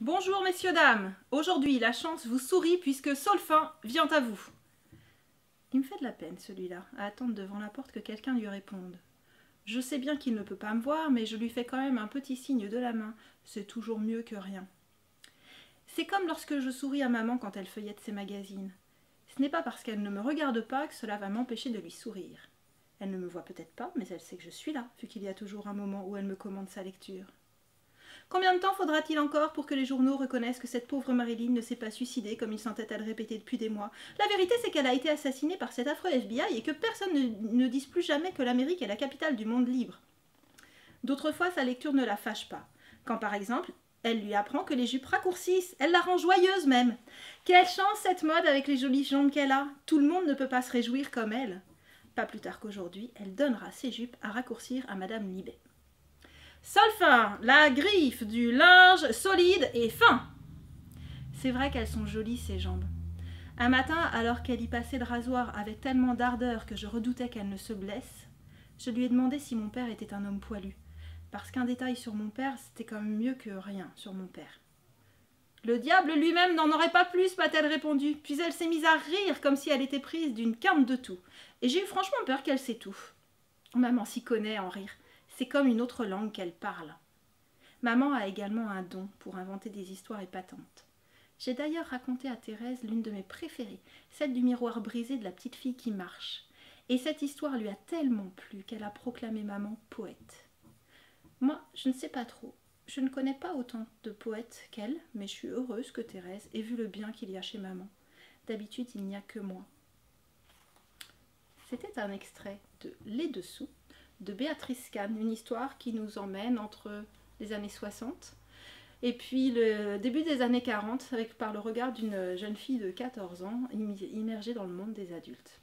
Bonjour messieurs dames, aujourd'hui la chance vous sourit puisque Solfin vient à vous. Il me fait de la peine celui-là, à attendre devant la porte que quelqu'un lui réponde. Je sais bien qu'il ne peut pas me voir, mais je lui fais quand même un petit signe de la main, c'est toujours mieux que rien. C'est comme lorsque je souris à maman quand elle feuillette ses magazines. Ce n'est pas parce qu'elle ne me regarde pas que cela va m'empêcher de lui sourire. Elle ne me voit peut-être pas, mais elle sait que je suis là, vu qu'il y a toujours un moment où elle me commande sa lecture. Combien de temps faudra-t-il encore pour que les journaux reconnaissent que cette pauvre Marilyn ne s'est pas suicidée comme ils s'entêtent à le répéter depuis des mois? La vérité, c'est qu'elle a été assassinée par cet affreux FBI et que personne ne dise plus jamais que l'Amérique est la capitale du monde libre. D'autres fois, sa lecture ne la fâche pas. Quand par exemple, elle lui apprend que les jupes raccourcissent, elle la rend joyeuse même. Quelle chance cette mode avec les jolies jambes qu'elle a. Tout le monde ne peut pas se réjouir comme elle. Pas plus tard qu'aujourd'hui, elle donnera ses jupes à raccourcir à Madame Libet. Solfin, la griffe du linge solide et fin. C'est vrai qu'elles sont jolies ces jambes. Un matin, alors qu'elle y passait le rasoir avec tellement d'ardeur que je redoutais qu'elle ne se blesse, je lui ai demandé si mon père était un homme poilu, parce qu'un détail sur mon père, c'était quand même mieux que rien sur mon père. Le diable lui-même n'en aurait pas plus, m'a-t-elle répondu, puis elle s'est mise à rire comme si elle était prise d'une quinte de tout, et j'ai eu franchement peur qu'elle s'étouffe. Maman s'y connaît en rire. C'est comme une autre langue qu'elle parle. Maman a également un don pour inventer des histoires épatantes. J'ai d'ailleurs raconté à Thérèse l'une de mes préférées, celle du miroir brisé de la petite fille qui marche. Et cette histoire lui a tellement plu qu'elle a proclamé maman poète. Moi, je ne sais pas trop. Je ne connais pas autant de poètes qu'elle, mais je suis heureuse que Thérèse ait vu le bien qu'il y a chez maman. D'habitude, il n'y a que moi. C'était un extrait de Les Dessous de Béatrice Kahn, une histoire qui nous emmène entre les années 60 et puis le début des années 40 par le regard d'une jeune fille de 14 ans immergée dans le monde des adultes.